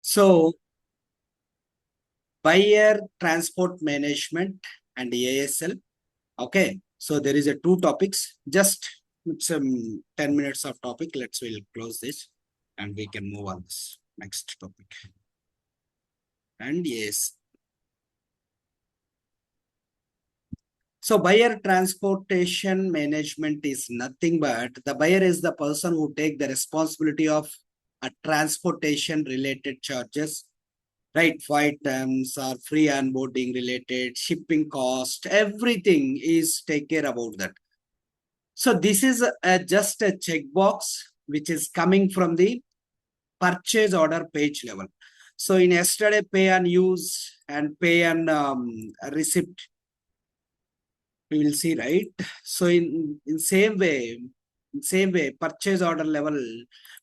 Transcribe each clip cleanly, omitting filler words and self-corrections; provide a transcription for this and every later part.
So buyer transport management and ASL. Okay. So there is a two topics. Just some 10 minutes of topic. We'll close this and we can move on this next topic. And yes. So buyer transportation management is nothing but the buyer is the person who take the responsibility of a transportation related charges, right? Flight terms or free onboarding related, shipping cost, everything is take care about that. So this is just a checkbox which is coming from the purchase order page level. So in yesterday pay and use and pay and receipt, we will see, right? So in same way, purchase order level,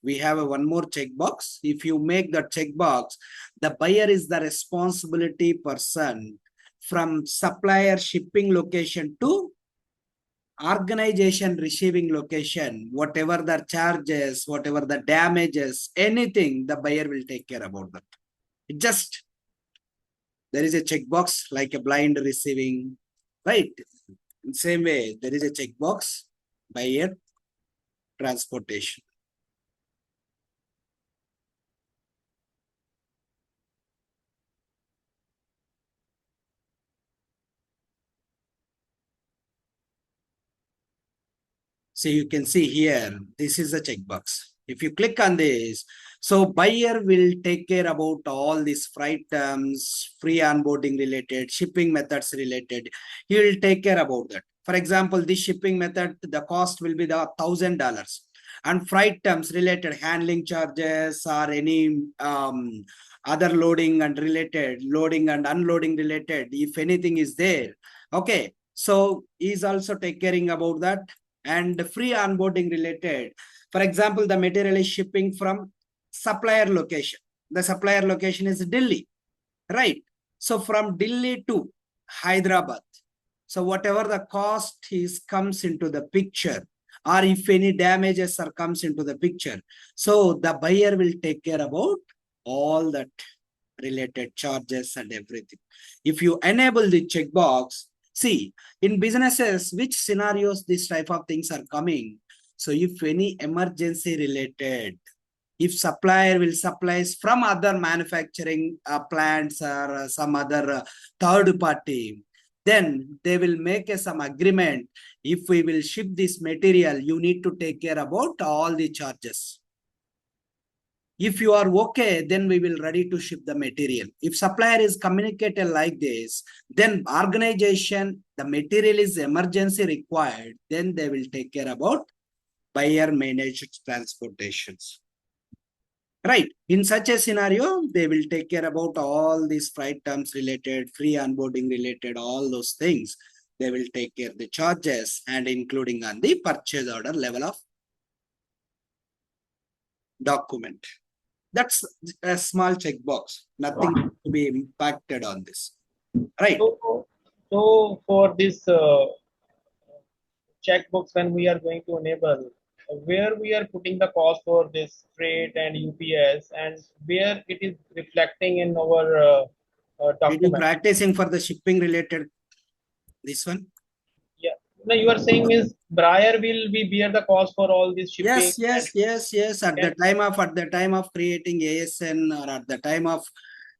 we have a one more checkbox. If you make that checkbox, the buyer is the responsibility person from supplier shipping location to organization receiving location, whatever the charges, whatever the damages, anything, the buyer will take care about that. It just, there is a checkbox like a blind receiving, right? In same way, there is a checkbox buyer transportation. So you can see here, this is a checkbox. If you click on this, so buyer will take care about all these freight terms, free onboarding related, shipping methods related. He will take care about that. For example, this shipping method, the cost will be the $1,000. And freight terms related handling charges or any other loading and unloading related, if anything is there. Okay. So he's also take caring about that. And free onboarding related. For example, the material is shipping from supplier location. The supplier location is Delhi, right? So from Delhi to Hyderabad. So whatever the cost is comes into the picture, or if any damages are comes into the picture. So the buyer will take care about all that related charges and everything. If you enable the checkbox, see, in businesses, which scenarios this type of things are coming. So if any emergency related, if supplier will supplies from other manufacturing plants or some other third party, then they will make some agreement. If we will ship this material, you need to take care about all the charges. If you are okay, then we will ready to ship the material. If supplier is communicated like this, then organization, the material is emergency required, then they will take care about buyer managed transportations. Right. In such a scenario, they will take care about all these freight terms related, free onboarding related, all those things. They will take care of the charges and including on the purchase order level of document. That's a small checkbox. Nothing to be impacted on this. Right. So for this checkbooks, when we are going to enable, where we are putting the cost for this freight and UPS, and where it is reflecting in our Did you document. practicing for the shipping related this one? Yeah. No, you are saying is buyer will be bear the cost for all this shipping. Yes. At the time of creating ASN or at the time of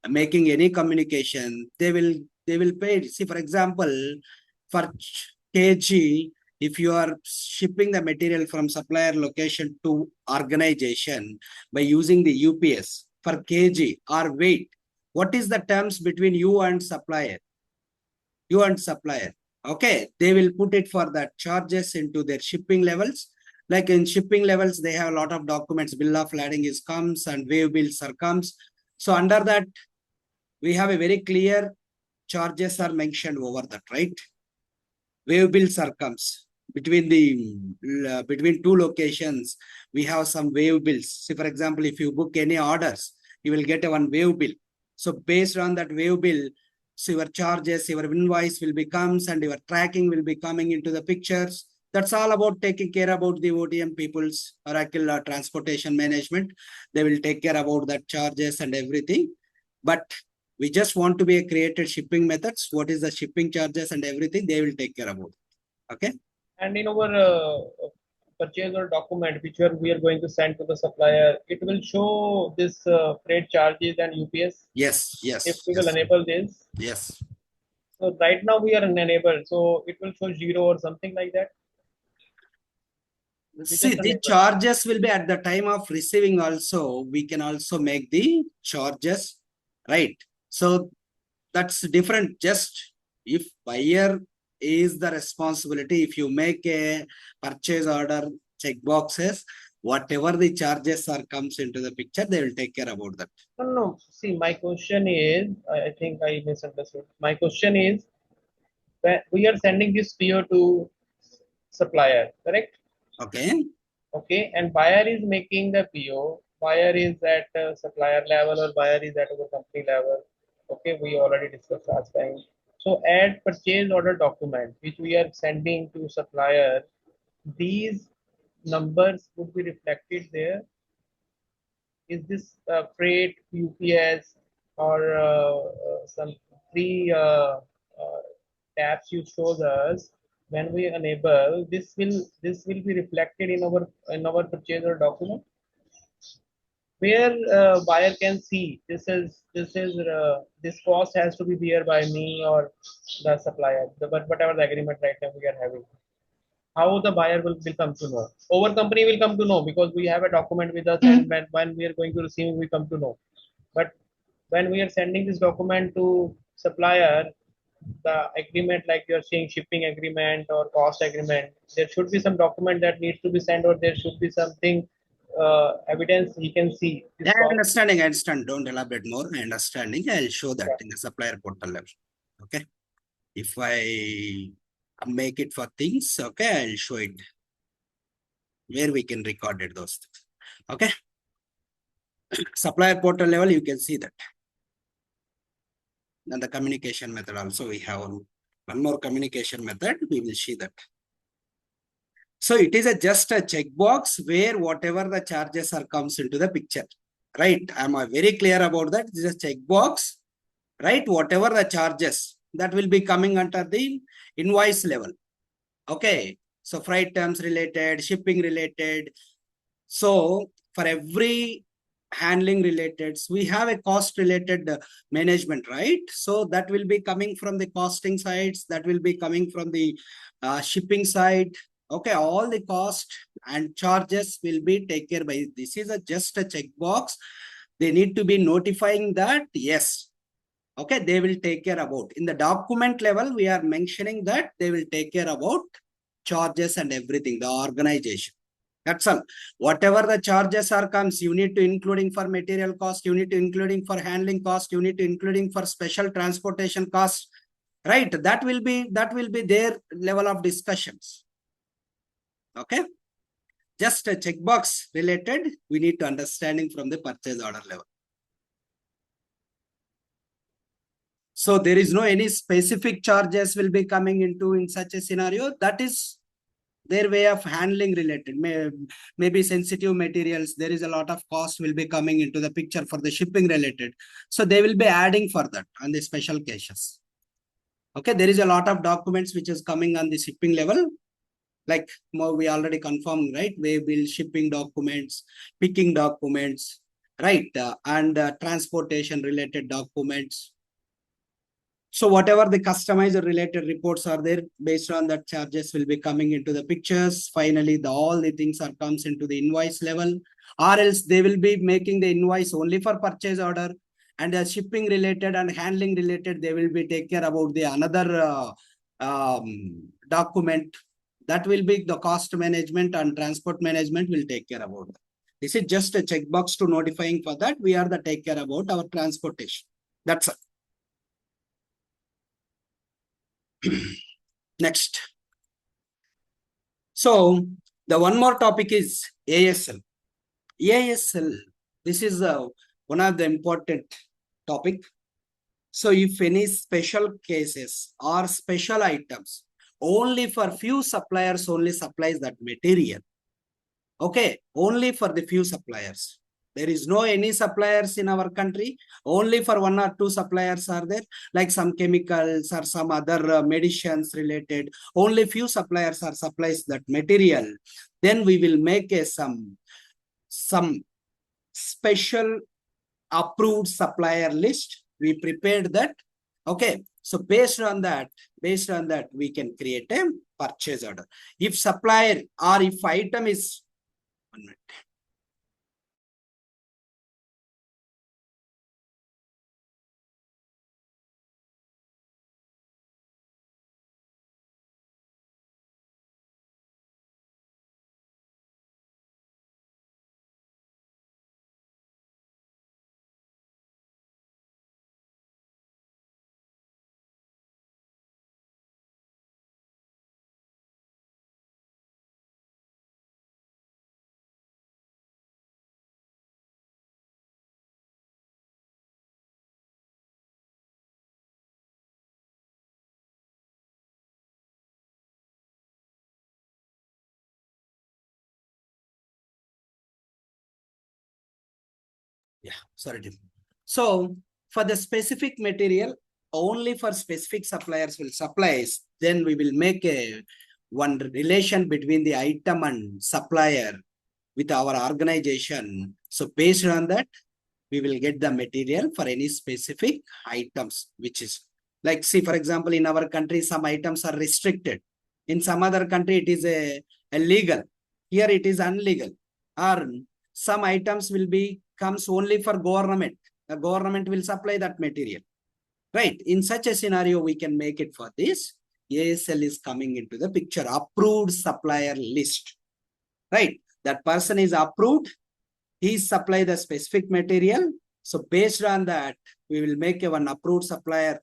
making any communication, they will pay. See, for example, for kg, if you are shipping the material from supplier location to organization by using the UPS for kg or weight, what is the terms between you and supplier? You and supplier. Okay, they will put it for that charges into their shipping levels. Like in shipping levels, they have a lot of documents. Bill of lading is comes and wave bills are comes. So under that, we have a very clear charges are mentioned over that, right? Wave bills are comes between between two locations. We have some wave bills. See, for example, if you book any orders, you will get a one wave bill. So based on that wave bill, so your charges, your invoice will becomes and your tracking will be coming into the pictures. That's all about taking care about the OTM people's Oracle transportation management. They will take care about that charges and everything. But we just want to be a created shipping methods. What is the shipping charges and everything? They will take care about. Okay. And in our purchase or document which we are going to send to the supplier, it will show this freight charges and UPS Yes. if Yes. we will Yes. enable this. Yes. So right now we are enabled, so it will show zero or something like that. We See, just the enable. charges will be at the time of receiving also. We can also make the charges, right? So that's different. Just if buyer is the responsibility, if you make a purchase order check boxes, whatever the charges are comes into the picture, they will take care about that. No, no, no. See, my question is, I think I misunderstood. My question is, when we are sending this PO to supplier, correct? Okay. Okay, and buyer is making the PO. Buyer is at supplier level or buyer is at the company level. Okay, we already discussed last time. So add purchase order document which we are sending to supplier. These numbers would be reflected there. Is this freight, UPS, or some three tabs you showed us? When we enable this will be reflected in our purchase order document, where buyer can see this cost has to be bear by me or the supplier, but whatever the agreement right now we are having. How the buyer will come to know? Our company will come to know because we have a document with us, and when we are going to receive, we come to know. But when we are sending this document to supplier, the agreement like you're saying shipping agreement or cost agreement, there should be some document that needs to be sent, or there should be something evidence he can see this Yeah, cost. understanding. I understand. Don't elaborate more. Understanding. I'll show that Yeah. in the supplier portal level. Okay. If I make it for things, okay, I'll show it where we can record it, those things. Okay. Supplier portal level, you can see that. And the communication method also, we have one more communication method. We will see that. So it is just a checkbox where whatever the charges are comes into the picture, right? Am I very clear about that? This is a checkbox, right? Whatever the charges that will be coming under the invoice level. Okay. So freight terms related, shipping related. So for every handling related, we have a cost related management, right? So that will be coming from the costing sides, that will be coming from the shipping side. Okay, all the cost and charges will be taken care by. This is just a checkbox. They need to be notifying that, yes. Okay, they will take care about. In the document level, we are mentioning that they will take care about charges and everything, the organization. That's all. Whatever the charges are comes, you need to including for material cost, you need to including for handling cost, you need to including for special transportation cost, right? That will be their level of discussions. Okay. Just a checkbox related, we need to understanding from the purchase order level. So there is no any specific charges will be coming into in such a scenario. That is their way of handling related. Maybe sensitive materials, there is a lot of cost will be coming into the picture for the shipping related. So they will be adding for that on the special cases. Okay, there is a lot of documents which is coming on the shipping level. Like we already confirmed, right? We will shipping documents, picking documents, right? And transportation related documents. So whatever the customized related reports are there, based on that charges will be coming into the pictures. Finally, all the things are comes into the invoice level, or else they will be making the invoice only for purchase order, and shipping related and handling related, they will be take care about the another document. That will be the cost management and transport management will take care about that. This is just a checkbox to notifying for that. We are the take care about our transportation. That's it. Next. So the one more topic is ASL. ASL, this is one of the important topic. So if any special cases or special items only for few suppliers only supplies that material. Okay, only for the few suppliers. There is no any suppliers in our country. Only for one or two suppliers are there, like some chemicals or some other medicines related. Only few suppliers are supplies that material. Then we will make a some special approved supplier list. We prepared that. Okay, so based on that, we can create a purchase order. If supplier or if item is 1 minute. Yeah, sorry. So for the specific material, only for specific suppliers will supplies, then we will make a one relation between the item and supplier with our organization. So based on that, we will get the material for any specific items, which is like, see, for example, in our country, some items are restricted. In some other country, it is a legal. Here it is unlegal. Or some items will be comes only for government. The government will supply that material. Right. In such a scenario, we can make it for this. ASL is coming into the picture. Approved supplier list. Right. That person is approved. He supply the specific material. So based on that, we will make a one approved supplier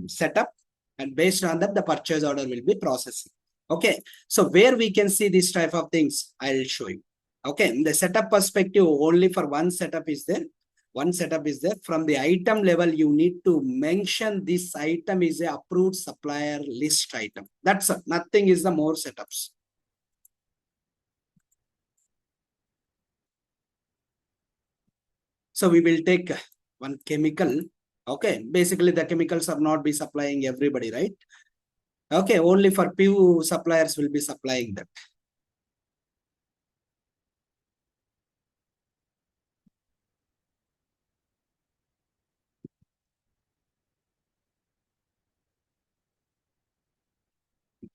setup, and based on that, the purchase order will be processing. Okay, so where we can see this type of things, I'll show you. Okay, in the setup perspective, only for one setup is there. One setup is there. From the item level, you need to mention this item is a approved supplier list item. That's nothing is the more setups. So we will take one chemical. Okay, basically the chemicals are not be supplying everybody, right? Okay, only for few suppliers will be supplying that.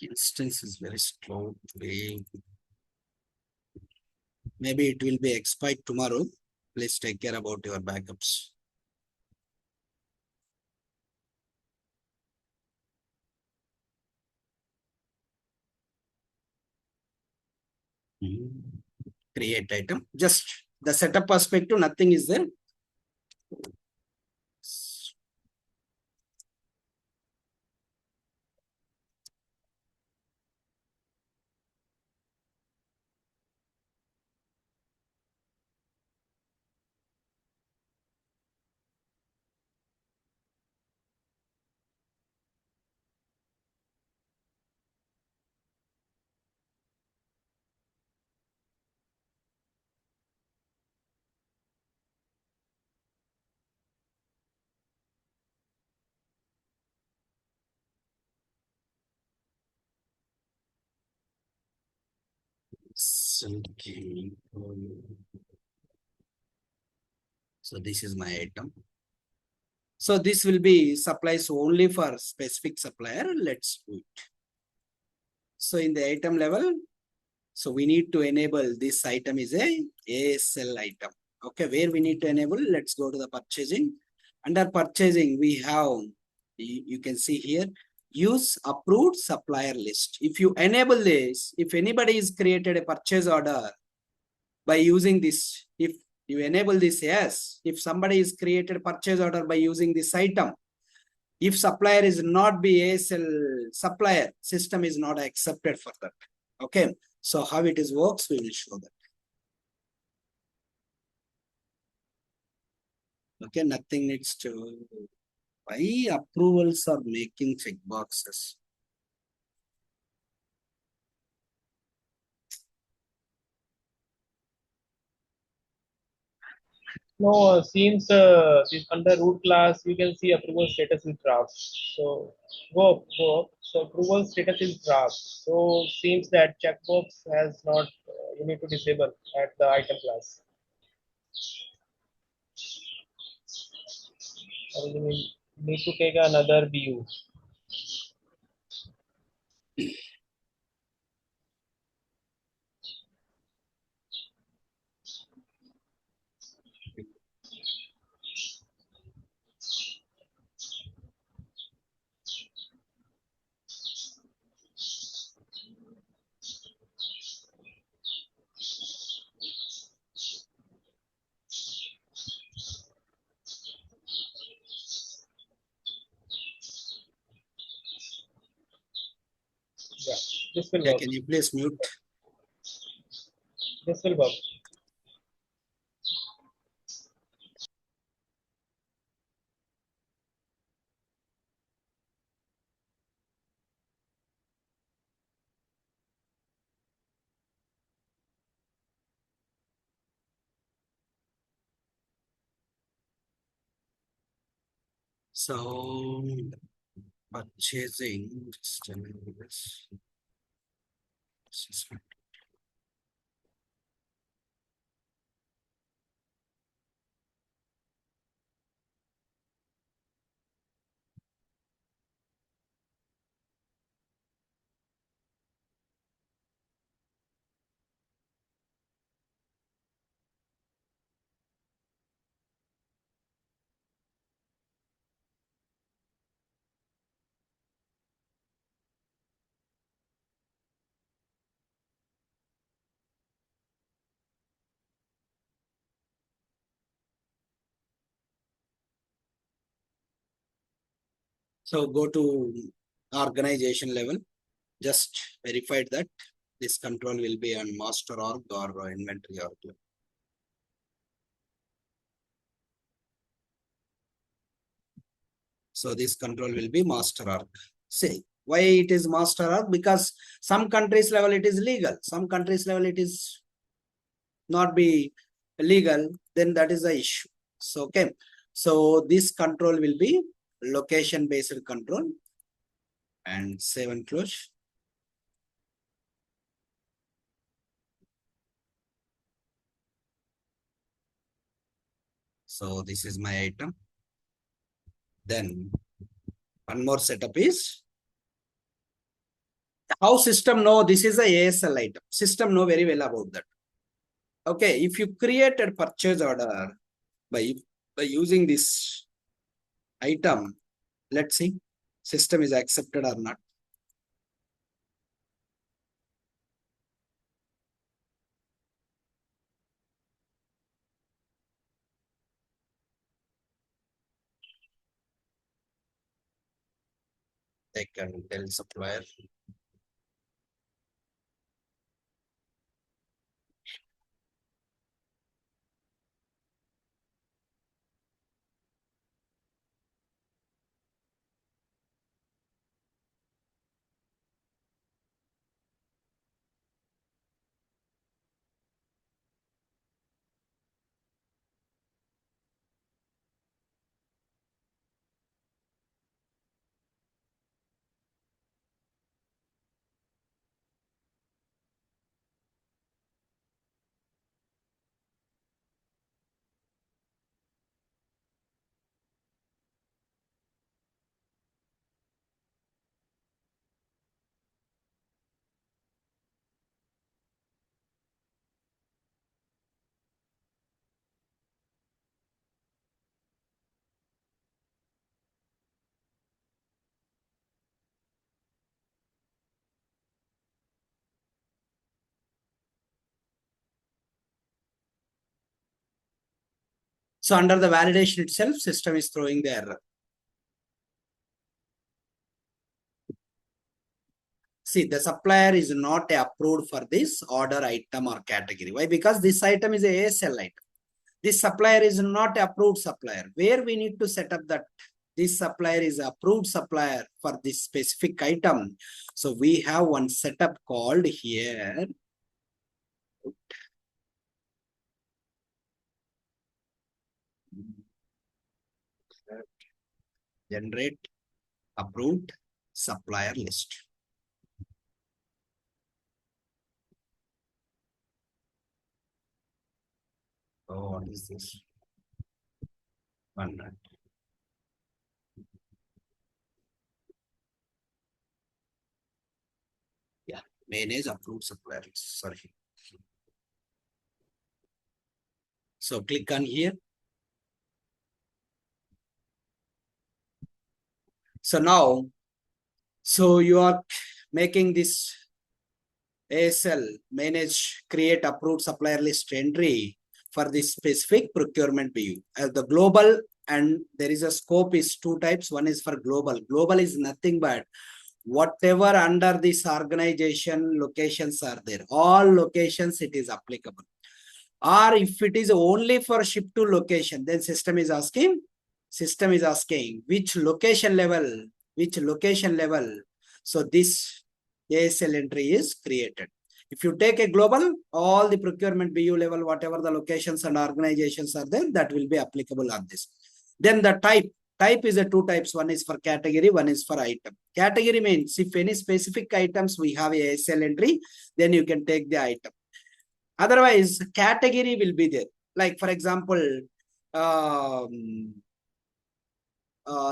Instance is very slow today. Maybe it will be expired tomorrow. Please take care about your backups. Create item. Just the setup perspective, nothing is there. So this is my item. So this will be supplies only for specific supplier. Let's do it. So in the item level, so we need to enable this item is a ASL item. Okay, where we need to enable, let's go to the purchasing. Under purchasing, we have, you can see here, use approved supplier list. If you enable this, if anybody is created a purchase order by using this, if you enable this, yes, if somebody is created a purchase order by using this item, if supplier is not be ASL supplier, system is not accepted for that. Okay, so how it is works, we will show that. Okay, nothing needs to. Why approvals are making check boxes? No, since this under root class, you can see approval status is draft. So go up. So approval status is draft. So seems that checkbox has not. You need to disable at the item class. Or you need to take another view. Yeah, this will Yeah, work. can you please mute? This will work. So purchasing, just a minute, this. So go to organization level, just verified that this control will be on master org or inventory org. So this control will be master org. See, why it is master org? Because some countries level it is legal, some countries level it is not be legal, then that is the issue. So, okay. So this control will be location based control and save and close. So this is my item. Then one more setup is how system know this is a ASL item. System know very well about that. Okay, if you create a purchase order by using this item, let's see system is accepted or not. They can tell supplier. So under the validation itself, system is throwing the error. See, the supplier is not approved for this order item or category. Why? Because this item is a ASL item. This supplier is not approved supplier. Where we need to set up that this supplier is approved supplier for this specific item. So we have one setup called here. Generate approved supplier list. So what is this? 1 minute. Yeah, manage approved supplier list. Sorry. So click on here. So now, so you are making this ASL manage create approved supplier list entry for this specific procurement BU. The global and there is a scope is two types. One is for global. Global is nothing but whatever under this organization locations are there. All locations it is applicable. Or if it is only for ship to location, then system is asking which location level. So this ASL entry is created. If you take a global, all the procurement BU level, whatever the locations and organizations are there, that will be applicable on this. Then the type is a two types. One is for category, one is for item. Category means if any specific items we have a ASL entry, then you can take the item. Otherwise, category will be there. Like for example,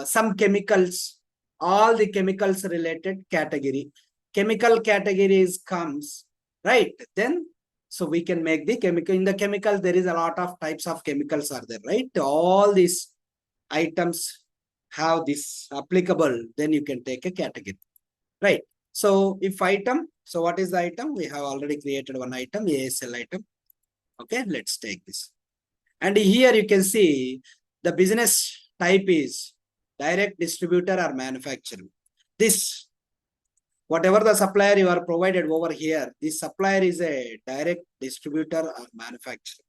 some chemicals, all the chemicals related category. Chemical categories comes, right? Then, so we can make the chemical. In the chemicals, there is a lot of types of chemicals are there, right? All these items have this applicable, then you can take a category, right? So if item, so what is the item? We have already created one item, ASL item. Okay, let's take this. And here you can see the business type is direct distributor or manufacturer. This, whatever the supplier you are provided over here, this supplier is a direct distributor or manufacturer.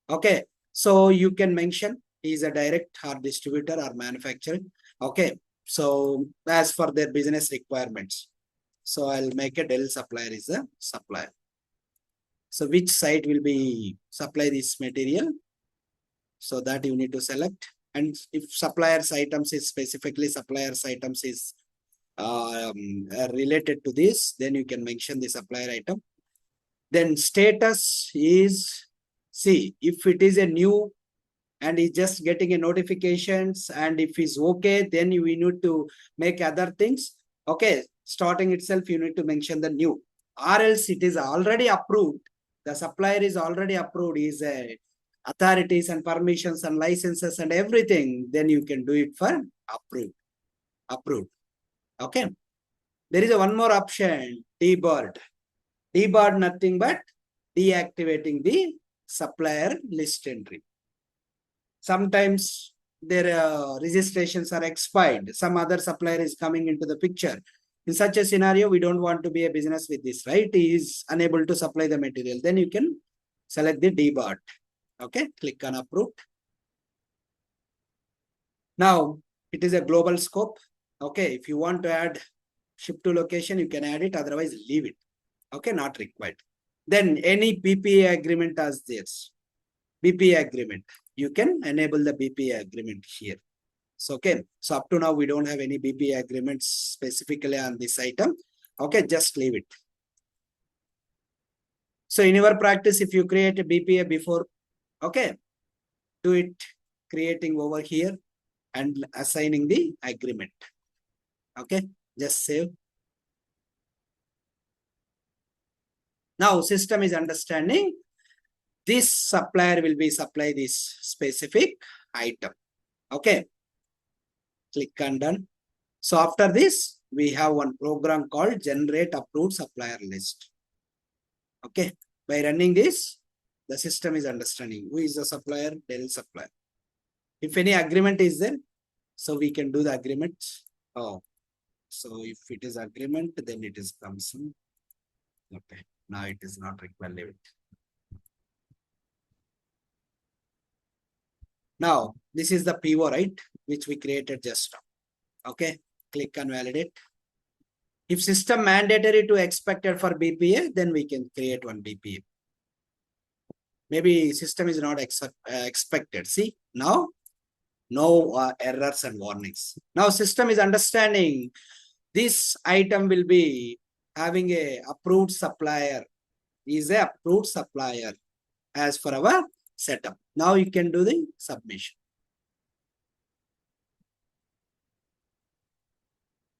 Okay, so you can mention he is a direct or distributor or manufacturer. Okay, so as for their business requirements. So I'll make a Dell supplier is a supplier. So which site will be supply this material? So that you need to select. And if suppliers items is specifically suppliers items is related to this, then you can mention the supplier item. Then status is, see, if it is a new and is just getting a notifications and if it's okay, then we need to make other things. Okay, starting itself, you need to mention the new, or else it is already approved. The supplier is already approved, is a authorities and permissions and licenses and everything, then you can do it for approved. Okay, there is a one more option, debarred. Debarred nothing but deactivating the supplier list entry. Sometimes their registrations are expired. Some other supplier is coming into the picture. In such a scenario, we don't want to be a business with this, right? He is unable to supply the material. Then you can select the debarred. Okay, click on approved. Now it is a global scope. Okay, if you want to add ship to location, you can add it. Otherwise, leave it. Okay, not required. Then any BPA agreement as this. BPA agreement. You can enable the BPA agreement here. So, okay. So up to now, we don't have any BPA agreements specifically on this item. Okay, just leave it. So in your practice, if you create a BPA before, okay, do it creating over here and assigning the agreement. Okay, just save. Now system is understanding this supplier will be supply this specific item. Okay, click on done. So after this, we have one program called generate approved supplier list. Okay, by running this, the system is understanding who is the supplier, Dell supplier. If any agreement is there, so we can do the agreement. Oh, so if it is agreement, then it is comes in. Okay, now it is not required. Leave it. Now, this is the PO, right? Which we created just now. Okay, click on validate. If system mandatory to expected for BPA, then we can create one BPA. Maybe system is not expected. See, now No errors and warnings. Now system is understanding this item will be having a approved supplier, is a approved supplier as for our setup. Now you can do the submission.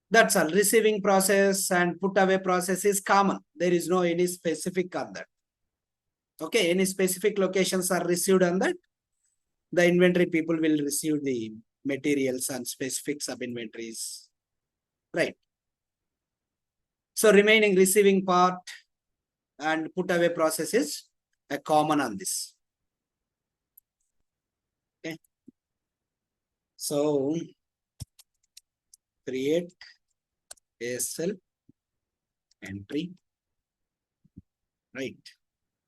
That's all. Receiving process and put away process is common. There is no any specific on that. Okay, any specific locations are received on that. The inventory people will receive the materials and specific sub inventories. Right. So remaining receiving part and put away process is a common on this. Okay. So create ASL entry. Right.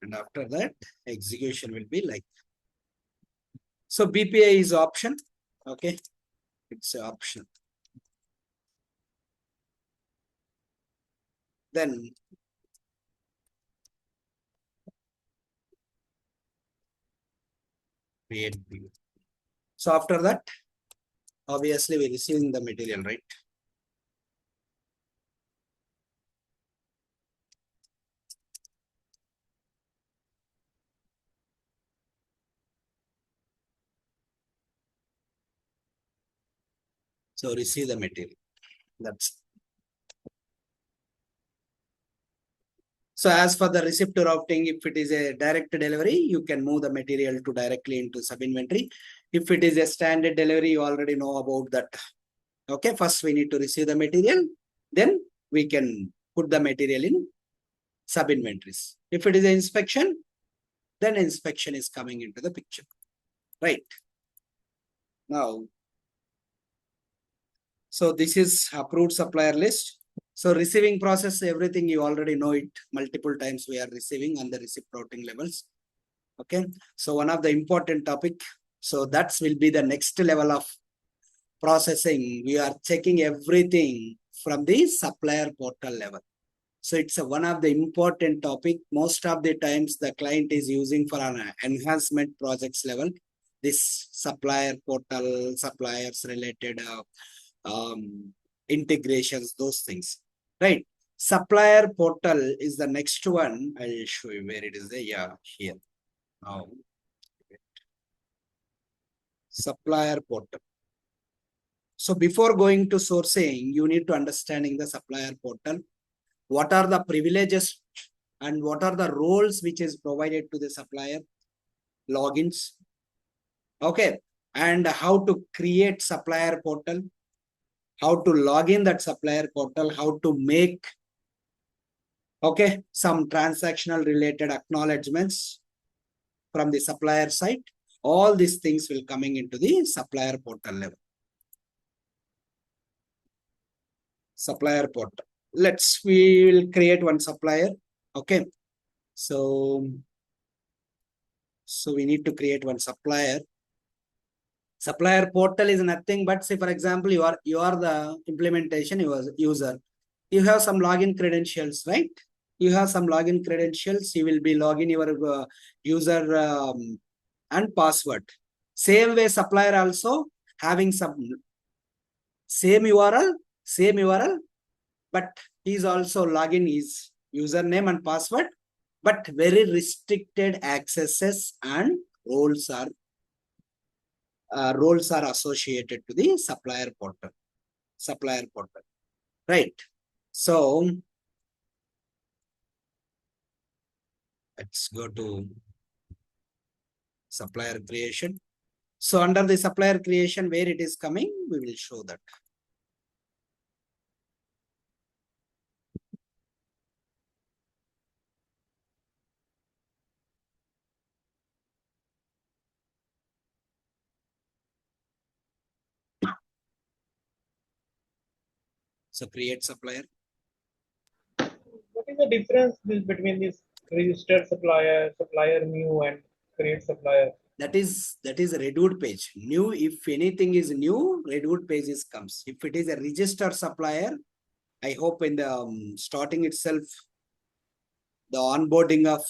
And after that, execution will be like. So BPA is option. Okay. It's an option. Then create view. So after that, obviously we're receiving the material, right? So receive the material. That's so as for the receipt routing, if it is a direct delivery, you can move the material to directly into sub inventory. If it is a standard delivery, you already know about that. Okay, first we need to receive the material, then we can put the material in sub inventories. If it is an inspection, then inspection is coming into the picture. Right. Now, so this is approved supplier list. So receiving process, everything you already know it. Multiple times we are receiving on the receipt routing levels. Okay. So one of the important topic. So that will be the next level of processing. We are checking everything from the supplier portal level. So it's one of the important topic. Most of the times the client is using for an enhancement projects level. This supplier portal, suppliers related integrations, those things, right? Supplier portal is the next one. I'll show you where it is there. Yeah, here. Now, supplier portal. So before going to sourcing, you need to understanding the supplier portal. What are the privileges and what are the roles which is provided to the supplier? Logins. Okay. And how to create supplier portal, how to log in that supplier portal, how to make, okay, some transactional related acknowledgements from the supplier side. All these things will coming into the supplier portal level. Supplier portal. We will create one supplier. Okay. So we need to create one supplier. Supplier portal is nothing but, say for example, you are the implementation user. You have some login credentials, right? You have some login credentials. You will be logging your user and password. Same way, supplier also having some same URL, but he's also login his username and password, but very restricted accesses and roles are associated to the supplier portal. Right? So let's go to supplier creation. So under the supplier creation, where it is coming, we will show that. So create supplier. What is the difference between this registered supplier, supplier new, and create supplier? That is Redwood page. New, if anything is new, Redwood pages comes. If it is a registered supplier, I hope in the starting itself, the onboarding of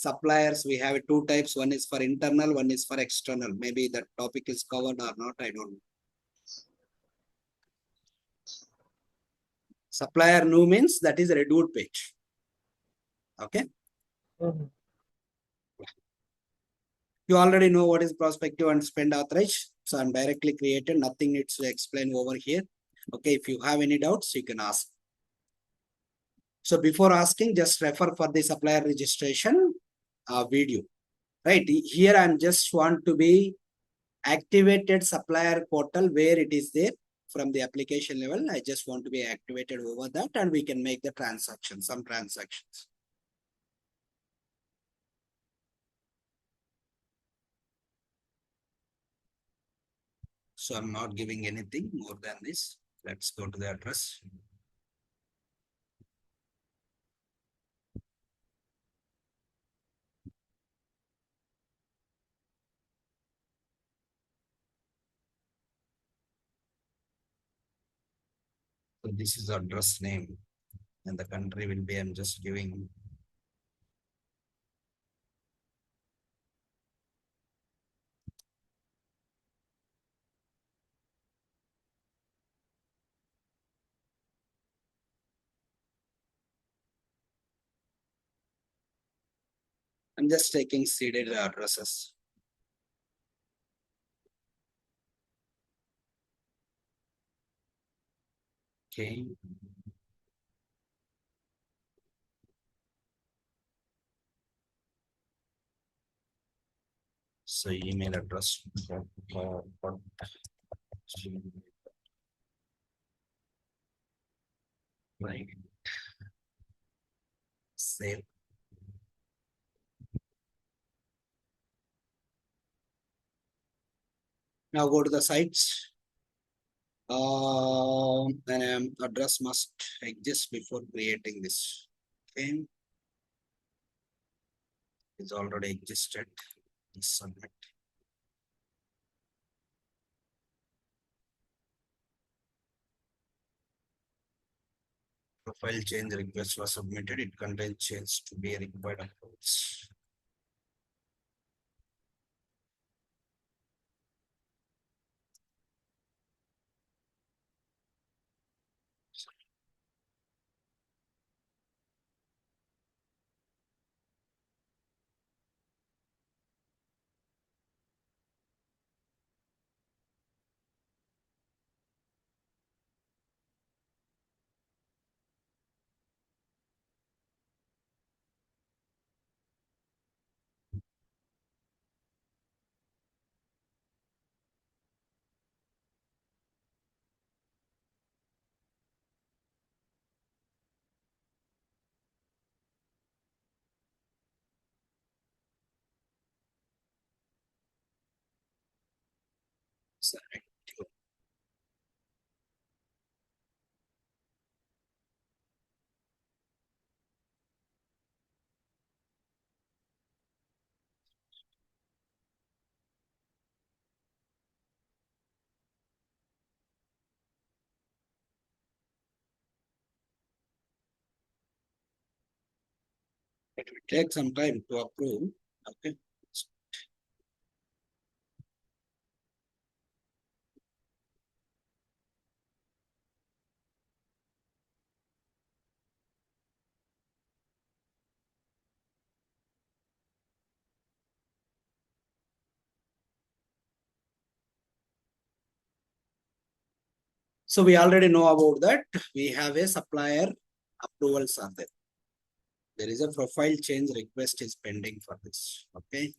Suppliers, we have two types. One is for internal, one is for external. Maybe that topic is covered or not, I don't know. Supplier new means that is a reduced page. Okay. Mhm. You already know what is prospective and spend authorized. So I'm directly created. Nothing needs to explain over here. Okay. If you have any doubts, you can ask. So before asking, just refer for the supplier registration video. Right. Here I'm just want to be activated supplier portal where it is there from the application level. I just want to be activated over that and we can make the transaction, some transactions. So I'm not giving anything more than this. Let's go to the address. So this is address name and the country will be, I'm just giving. I'm just taking seeded addresses. Okay. So email address. Right. Save. Now go to the sites. And address must exist before creating this. Okay. It's already existed. Submit. Profile change request was submitted. It contains change to be required uploads. Select. It will take some time to approve. Okay. So we already know about that. We have a supplier approvals are there. There is a profile change request is pending for this. Okay.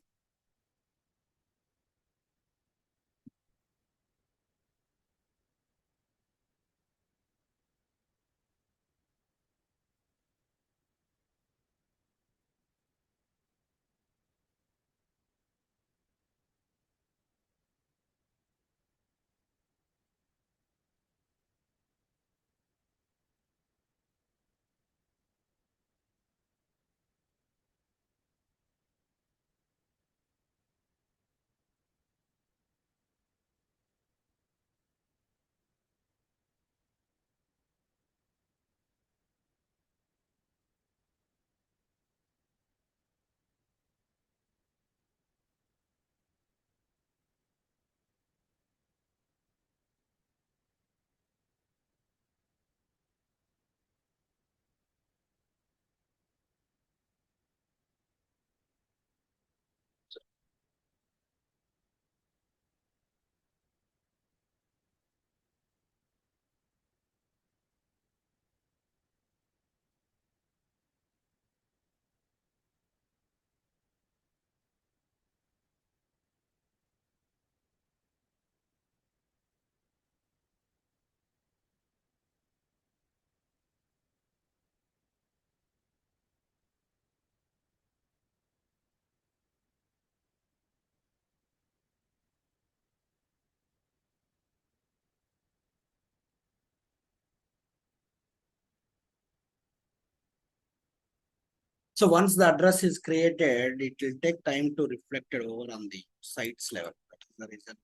So once the address is created, it will take time to reflect it over on the site's level. That is the reason.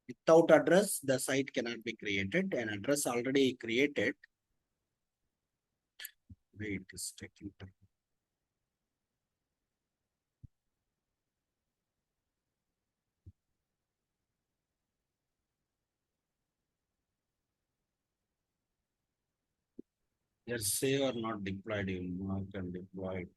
Without address, the site cannot be created. An address already created. Wait, it is taking time. Yes, save or not deployed, you mark and deployed.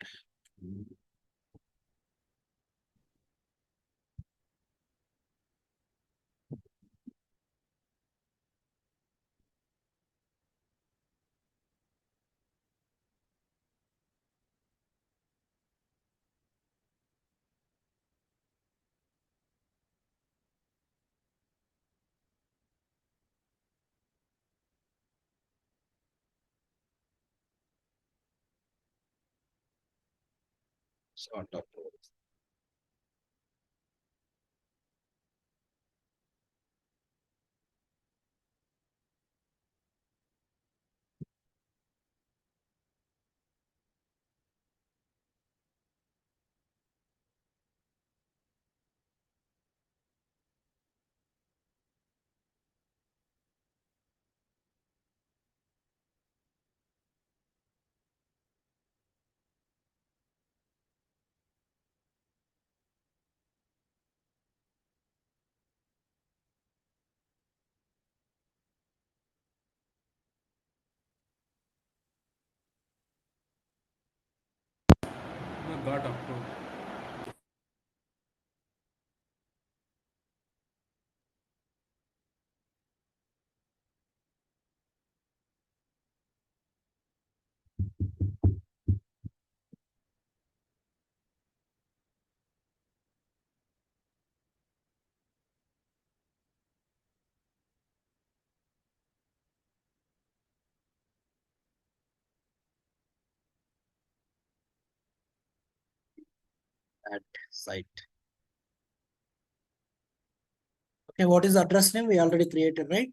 Sort of. Got approved. At site. Okay, what is the address name? We already created, right?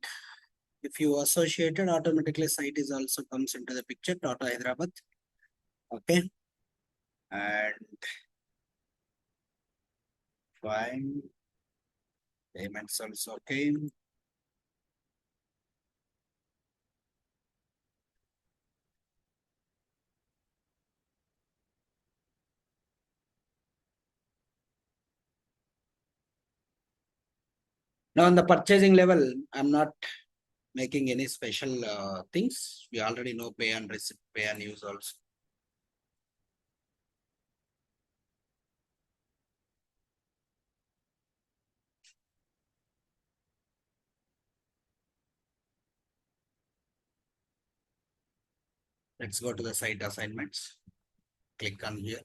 If you associated, automatically site is also comes into the picture, Tata Hyderabad. Okay. And fine. Payments also okay. Now on the purchasing level, I'm not making any special things. We already know pay and receipt, pay and use also. Let's go to the site assignments. Click on here.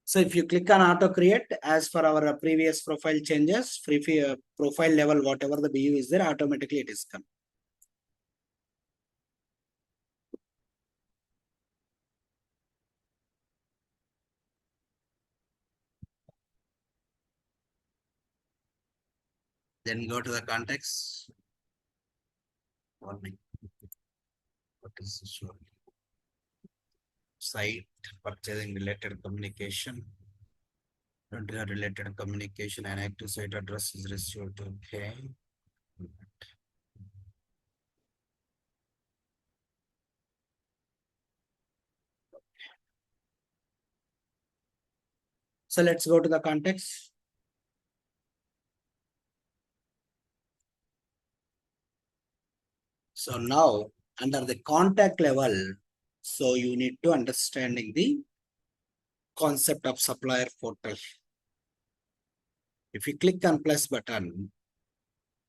So if you click on auto create, as for our previous profile changes, profile level, whatever the BU is there, automatically it is come. Then go to the context. Warning. What is this showing? Site purchasing related communication. Don't have related communication and active site address is received. Okay. So let's go to the context. So now under the contact level, so you need to understanding the concept of supplier portal. If you click on plus button,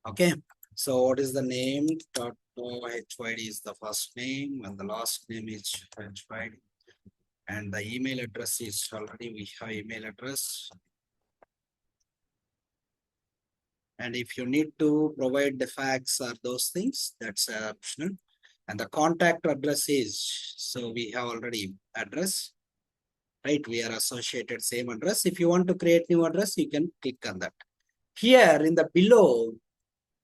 okay. So what is the name? HYD is the first name and the last name is HYD. And the email address is already we have email address. And if you need to provide the fax or those things, that's optional. And the contact address is, so we have already address. right? We are associated same address. If you want to create new address, you can click on that. Here in the below,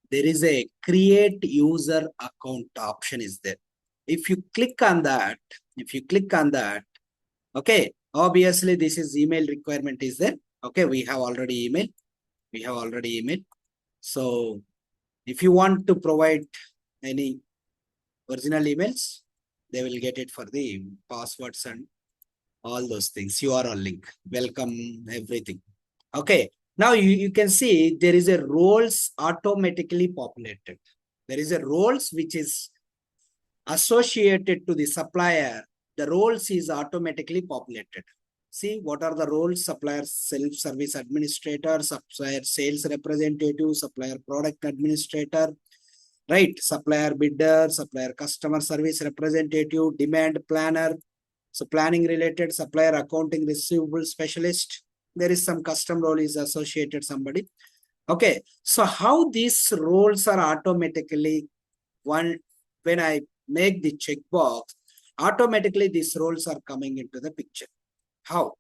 there is a create user account option is there. If you click on that, okay, obviously this is email requirement is there. Okay, we have already email. So if you want to provide any original emails, they will get it for the passwords and all those things. URL link, welcome, everything. Okay. Now you can see there is a roles automatically populated. There is a roles which is associated to the supplier. The roles is automatically populated. See what are the roles? Supplier self-service administrator, supplier sales representative, supplier product administrator, right? Supplier bidder, supplier customer service representative, demand planner. So planning related, supplier accounting receivable specialist. There is some custom role is associated somebody. Okay. So how these roles are automatically when I make the checkbox, automatically these roles are coming into the picture. How?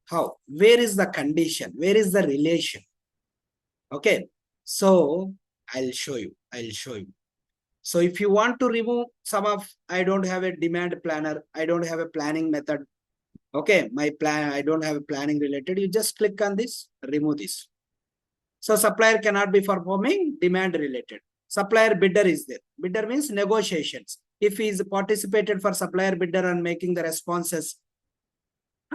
How? Where is the condition? Where is the relation? Okay. So I'll show you. So if you want to remove some of, I don't have a demand planner, I don't have a planning method. Okay, my plan, I don't have a planning related. You just click on this, remove this. So supplier cannot be performing demand related. Supplier bidder is there. Bidder means negotiations. If he is participated for supplier bidder and making the responses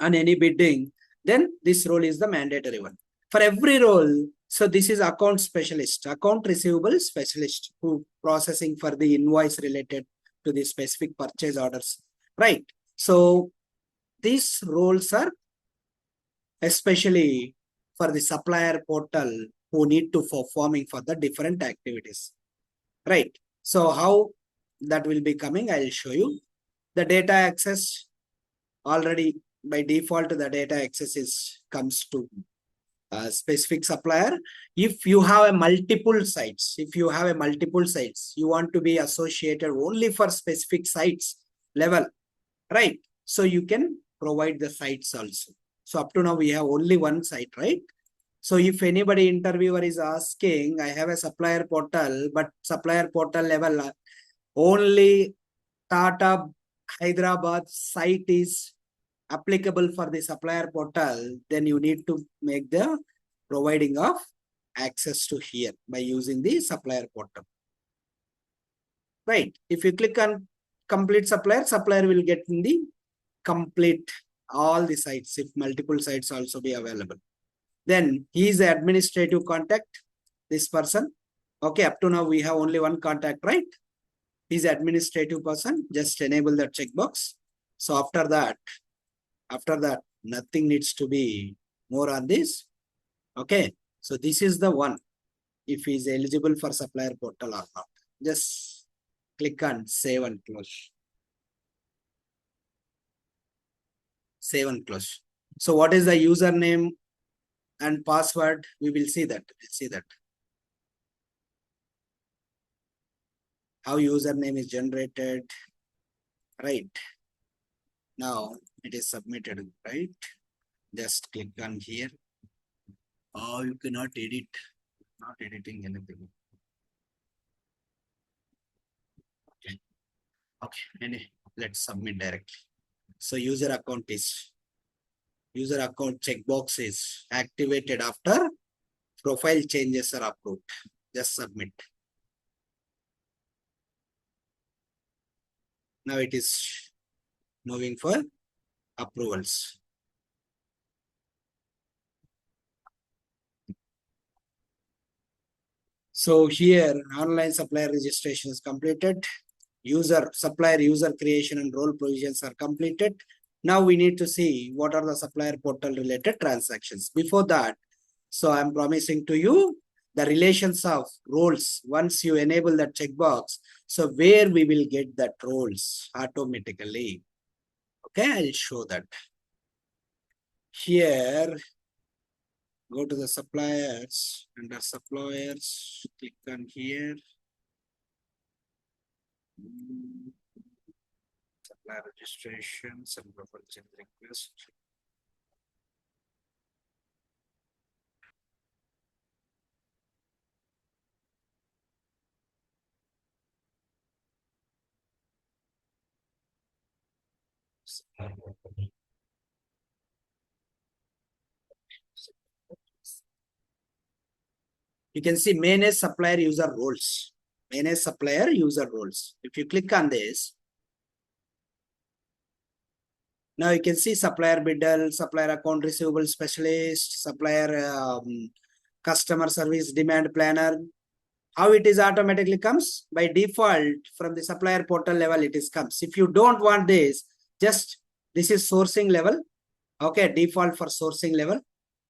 on any bidding, then this role is the mandatory one. For every role, so this is account specialist, account receivable specialist who processing for the invoice related to the specific purchase orders, right? So these roles are especially for the supplier portal who need to performing for the different activities, right? So how that will be coming, I'll show you. The data access already by default, the data access is comes to a specific supplier. If you have a multiple sites, you want to be associated only for specific sites level, right? So you can provide the sites also. So up to now we have only one site, right? So if anybody interviewer is asking, I have a supplier portal, but supplier portal level only Tata Hyderabad site is applicable for the supplier portal, then you need to make the providing of access to here by using the supplier portal. Right. If you click on complete supplier, supplier will get in the complete all the sites if multiple sites also be available. Then he is the administrative contact, this person. Okay, up to now we have only one contact, right? He's administrative person, just enable that checkbox. So after that, nothing needs to be more on this. Okay, so this is the one, if he is eligible for supplier portal or not. Just click on save and close. Save and close. So what is the username and password? We will see that. How username is generated, right? Now it is submitted, right? Just click on here. Oh, you cannot edit. Not editing anything. Okay, anyway, let's submit directly. So user account checkbox is activated after profile changes are approved. Just submit. Now it is moving for approvals. So here online supplier registration is completed. Supplier user creation and role provisions are completed. Now we need to see what are the supplier portal related transactions. Before that, so I'm promising to you the relations of roles. Once you enable that checkbox, so where we will get that roles automatically. Okay, I'll show that. Here, go to the suppliers, under suppliers, click on here. Supplier registrations and profile change request. You can see manage supplier user roles. Manage supplier user roles. If you click on this, now you can see supplier bidder, supplier account receivable specialist, supplier customer service demand planner. How it is automatically comes? By default, from the supplier portal level, it is comes. If you don't want this, just this is sourcing level. Okay, default for sourcing level.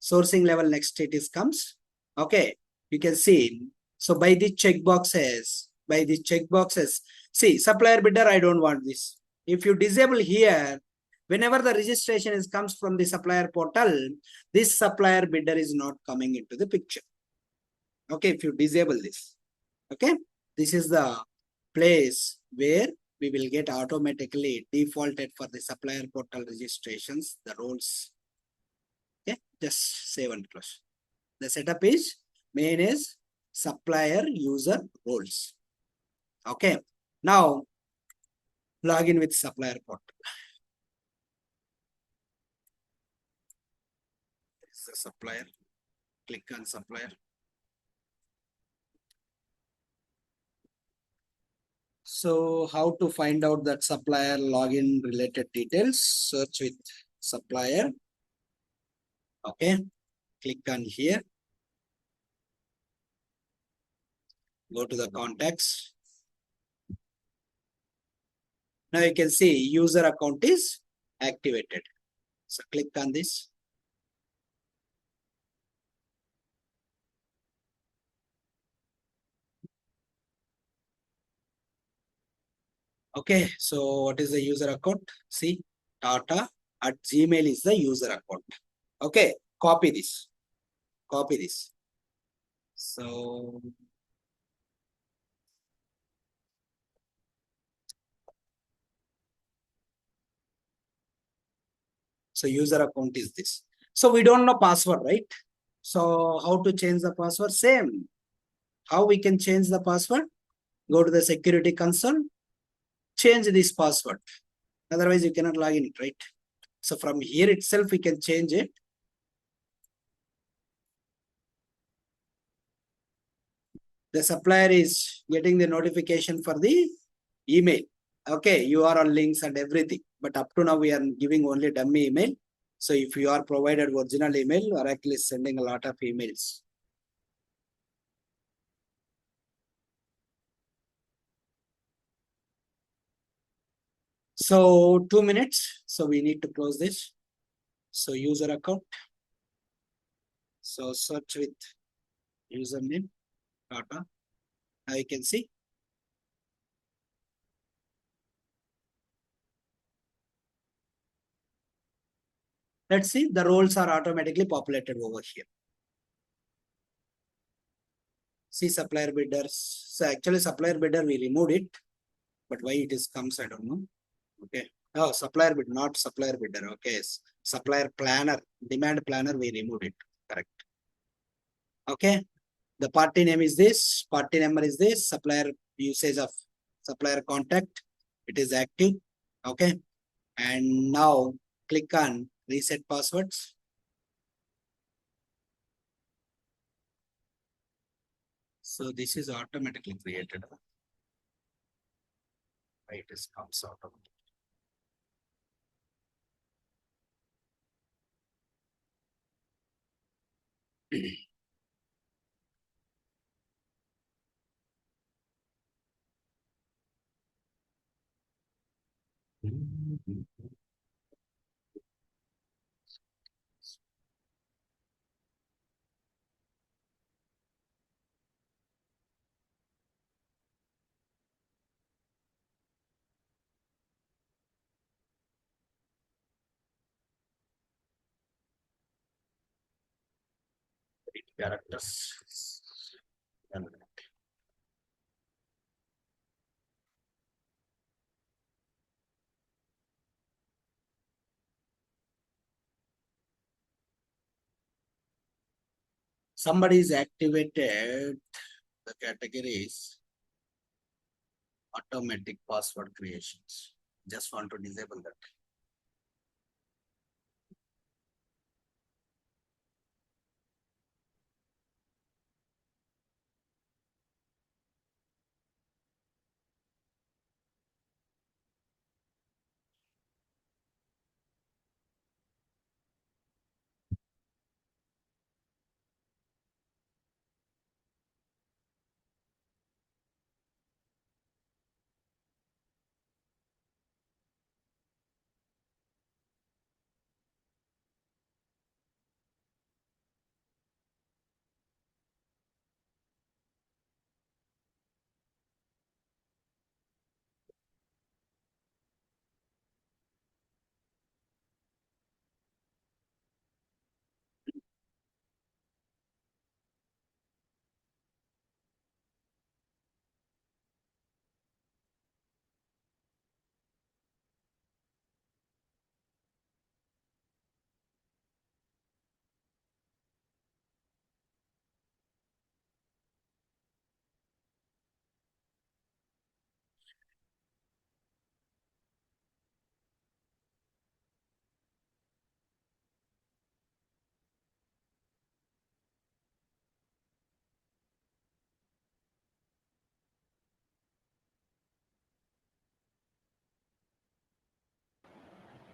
Sourcing level next it is comes. Okay, you can see. So by the checkboxes, see supplier bidder, I don't want this. If you disable here, whenever the registration is comes from the supplier portal, this supplier bidder is not coming into the picture. Okay, if you disable this, okay, this is the place where we will get automatically defaulted for the supplier portal registrations, the roles. Okay, just save and close. The setup is manage supplier user roles. Okay, now log in with supplier portal. This is the supplier. Click on supplier. So how to find out that supplier login related details? Search with supplier. Okay, click on here. Go to the contacts. Now you can see user account is activated. So click on this. Okay, so what is the user account? See, Tata at Gmail is the user account. Okay, copy this. Copy this. So user account is this. So we don't know password, right? So how to change the password? Same. How we can change the password? Go to the security console, change this password. Otherwise you cannot log in it, right? So from here itself we can change it. The supplier is getting the notification for the email. Okay, URL links and everything. But up to now we are giving only dummy email. So if you are provided original email, Oracle is sending a lot of emails. So 2 minutes. So we need to close this. So user account. So search with username, Tata. Now you can see. Let's see, the roles are automatically populated over here. See supplier bidders. So actually supplier bidder, we removed it. But why it is comes, I don't know. Okay. Oh, supplier bid, not supplier bidder. Okay. Supplier planner, demand planner, we removed it. Correct. Okay. The party name is this, party number is this, supplier usage of supplier contact. It is active. Okay. And now click on reset passwords. So this is automatically created. It is comes out. Characters. somebody is activated the categories automatic password creations. Just want to disable that.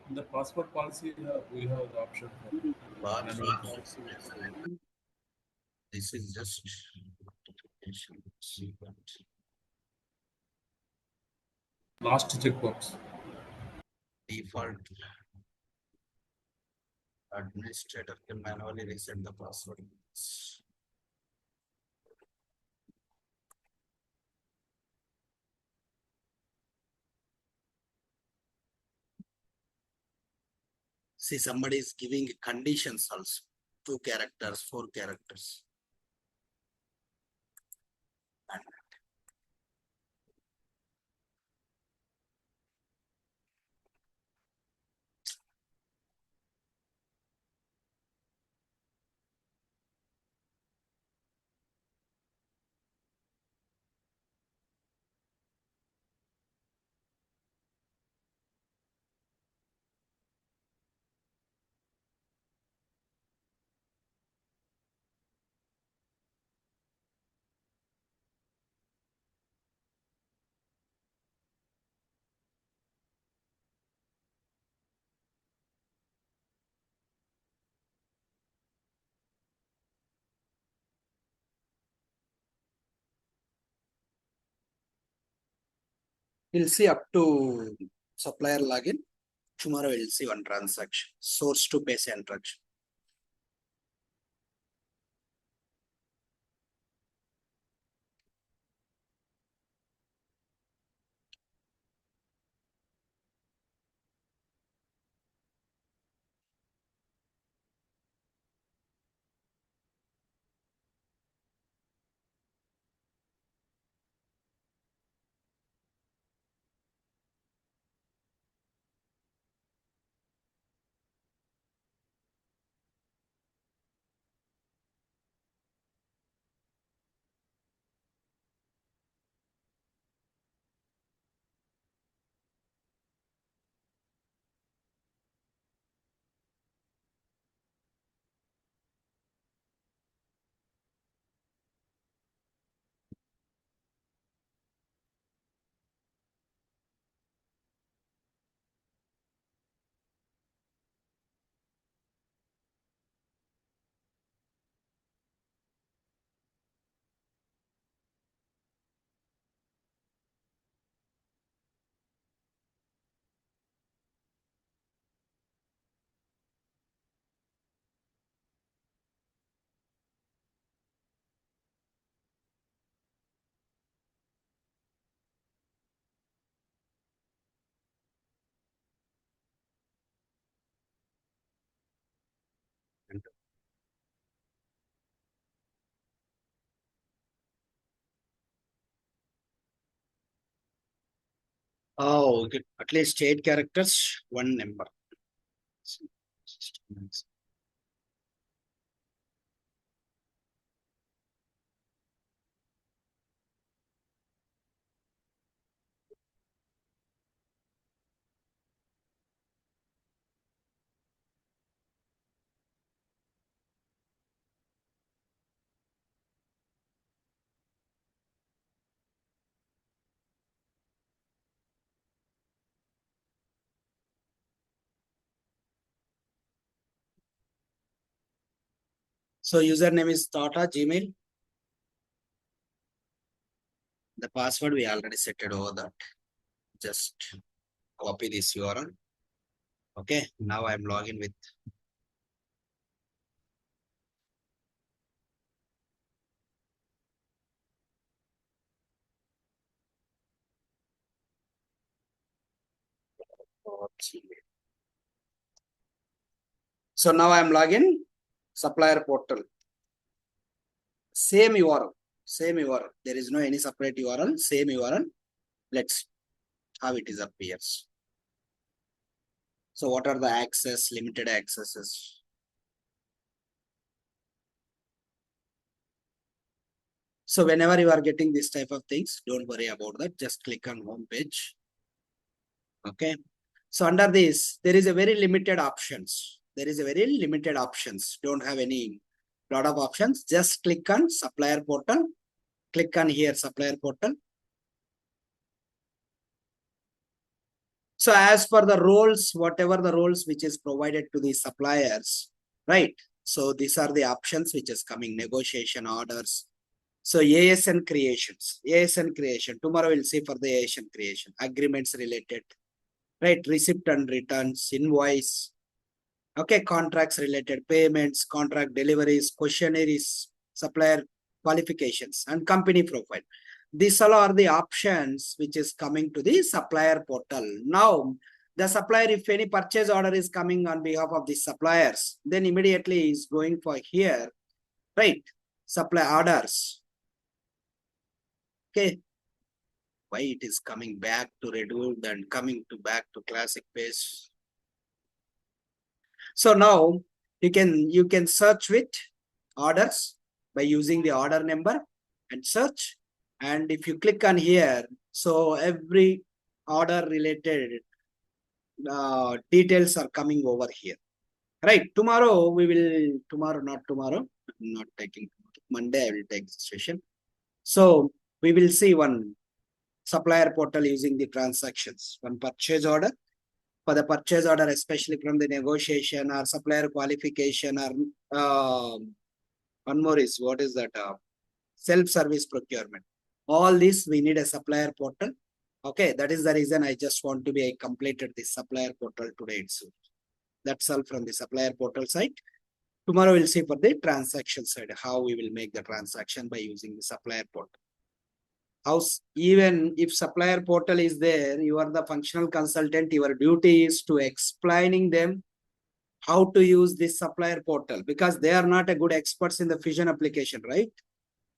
In the passport policy, we have the option for manual Password form. policy. This is just notification sequence. Last checkbox. Default administrator can manually reset the password. See, somebody is giving conditions also. 2 characters, 4 characters. We'll see up to supplier login. Tomorrow we'll see one transaction. Source to pay transaction. Oh, okay. At least 8 characters, 1 number. So username is Tata Gmail. The password we already set it over that. Just copy this URL. Okay, now I'm logging with. So now I'm logging supplier portal. Same URL, same URL. There is no any separate URL, same URL. Let's how it is appears. So what are the access, limited accesses? So whenever you are getting this type of things, don't worry about that. Just click on home page. Okay. So under this, there is a very limited options. There is a very limited options. Don't have any lot of options. Just click on supplier portal. Click on here supplier portal. So as per the roles, whatever the roles which is provided to the suppliers, right? So these are the options which is coming, negotiation orders. So ASN creations, ASN creation. Tomorrow we'll see for the ASN creation, agreements related, right? Receipt and returns, invoice. Okay, contracts related, payments, contract deliveries, questionnaires, supplier qualifications, and company profile. These all are the options which is coming to the supplier portal. Now, the supplier, if any purchase order is coming on behalf of the suppliers, then immediately is going for here, right? Supply orders. Okay. Why it is coming back to reduced and coming to back to classic page? So now you can search with orders by using the order number and search. And if you click on here, so every order related details are coming over here. Right. Tomorrow we will, not tomorrow, I'm not taking Monday, I will take this session. So we will see one supplier portal using the transactions, one purchase order. For the purchase order, especially from the negotiation or supplier qualification or one more is what is that? Self-service procurement. All this we need a supplier portal. Okay, that is the reason I just want to be completed this supplier portal today itself. That's all from the supplier portal side. Tomorrow we'll see for the transaction side, how we will make the transaction by using the supplier portal. Even if supplier portal is there, you are the functional consultant, your duty is to explaining them how to use this supplier portal because they are not a good experts in the fusion application, right?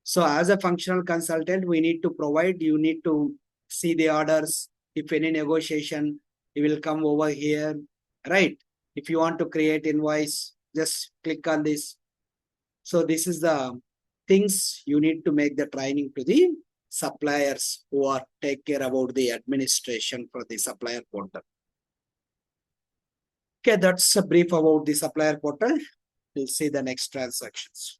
So as a functional consultant, we need to provide, you need to see the orders. If any negotiation, you will come over here, right? If you want to create invoice, just click on this. So this is the things you need to make the training to the suppliers who are take care about the administration for the supplier portal. Okay, that's a brief about the supplier portal. We'll see the next transactions.